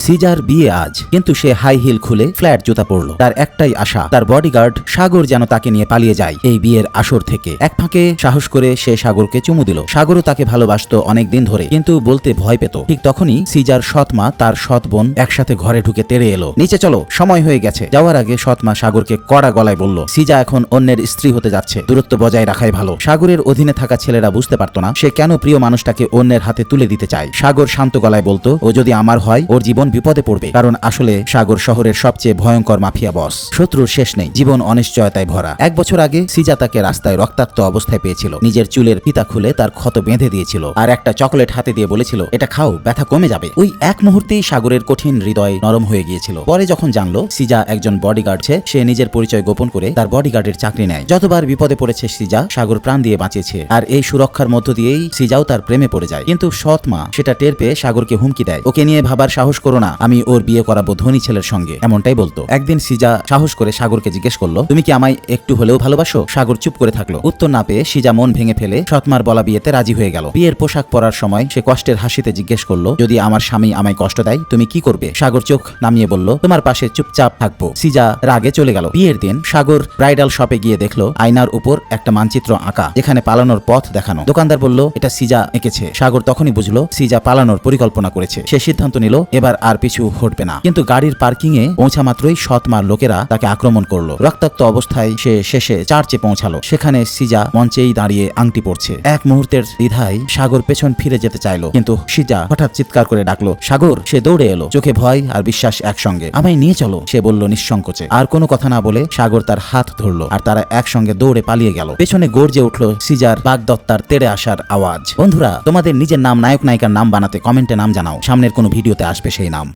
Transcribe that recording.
Caesar বিয়ে আজ, কিন্তু সে হাই হিল খুলে ফ্ল্যাট জুতা পরলো। তার একটাই আশা, তার বডিগার্ড সাগর যেন তাকে নিয়ে পালিয়ে যায় এই বিয়ের আসর থেকে। এক ফাঁকে সাহস করে সে সাগরকে চুমু দিল। সাগরও তাকে ভালোবাসতো অনেক দিন ধরে, কিন্তু বলতে ভয় পেত। ঠিক তখনই সিজার সৎ মা তার সৎ বোন একসাথে ঘরে ঢুকে তেড়ে এলো। নিচে চলো, সময় হয়ে গেছে। যাওয়ার আগে সৎ মা সাগরকে কড়া গলায় বলল, সিজা এখন অন্যের স্ত্রী হতে যাচ্ছে, দূরত্ব বজায় রাখাই ভালো। সাগরের অধীনে থাকা ছেলেরা বুঝতে পারত না সে কেন প্রিয় মানুষটাকে অন্যের হাতে তুলে দিতে চায়। সাগর শান্ত গলায় বলতো, ও যদি আমার হয় ওর জীবন বিপদে পড়বে, কারণ আসলে সাগর শহরের সবচেয়ে ভয়ঙ্কর মাফিয়া বস। শত্রুর শেষ নেই, জীবন অনিশ্চয়তায় ভরা। 1 বছর আগে সিজা তাকে রাস্তায় রক্তাক্ত অবস্থায় পেয়েছিল। নিজের চুলের ফিতা খুলে তার ক্ষত বেঁধে দিয়েছিল আর একটা চকলেট হাতে দিয়ে বলেছিল, এটা খাও, ব্যথা কমে যাবে। ওই এক মুহূর্তেই সাগরের কঠিন হৃদয় নরম হয়ে গিয়েছিল। পরে যখন জানলো সিজা একজন বডিগার্ড, সে নিজের পরিচয় গোপন করে তার বডিগার্ডের চাকরি নেয়। যতবার বিপদে পড়েছে সিজা, সাগর প্রাণ দিয়ে বাঁচিয়েছে, আর এই সুরক্ষার মধ্য দিয়েই সিজাও তার প্রেমে পড়ে যায়। কিন্তু সৎ মা সেটা টের পেয়ে সাগরকে হুমকি দেয়, ওকে নিয়ে ভাবার সাহস করো না, আমি ওর বিয়ে করাবো ধনী ছেলের সঙ্গে, এমনটাই বলতো। একদিন সিজা সাহস করে সাগরকে জিজ্ঞেস করলো, তুমি কি আমায় একটু হলেও ভালোবাসো? সাগর চুপ করে থাকলো। উত্তর না পেয়ে সিজা মন ভেঙে ফেলে সৎমার বলা বিয়েতে রাজি হয়ে গেল। বিয়ের পোশাক পরার সময় সে কষ্টের হাসিতে জিজ্ঞেস করলো, যদি আমার স্বামী আমায় কষ্ট দেয় তুমি কি করবে? সাগর চোখ নামিয়ে বলল, তোমার পাশে চুপচাপ থাকবো। সিজা রাগে চলে গেল। বিয়ের দিন সাগর ব্রাইডাল শপে গিয়ে দেখলো আয়নার উপর একটা মানচিত্র আঁকা, যেখানে পালানোর পথ দেখানো। দোকানদার বলল, এটা সিজা এঁকেছে। সাগর তখনই বুঝলো সিজা পালানোর পরিকল্পনা করেছে। সে সিদ্ধান্ত নিল এবার আর পিছু হটবে না। কিন্তু গাড়ির পার্কিং এ পৌঁছা মাত্রই সৎ মার লোকেরা তাকে আক্রমণ করলো। রক্তাক্ত অবস্থায় সে শেষে চার্চে পৌঁছালো। সেখানে সিজা মঞ্চেই দাঁড়িয়ে আংটি পড়ছে। এক মুহূর্তের দ্বিধায় সাগর পেছন ফিরে যেতে চাইলো, কিন্তু সিজা হঠাৎ চিৎকার করে ডাকলো, সাগর! সে দৌড়ে এলো, চোখে ভয় আর বিশ্বাস একসঙ্গে। আমায় নিয়ে চলো, সে বলল নিঃসংকোচে। আর কোনো কথা না বলে সাগর তার হাত ধরলো, আর তারা একসঙ্গে দৌড়ে পালিয়ে গেল। পেছনে গর্জে উঠলো সিজার বাগদত্তার তেড়ে আসার আওয়াজ। বন্ধুরা, তোমাদের নিজের নাম নায়ক নায়িকার নাম বানাতে কমেন্টে নাম জানাও, সামনের কোনো ভিডিওতে আসবে সেই নাম।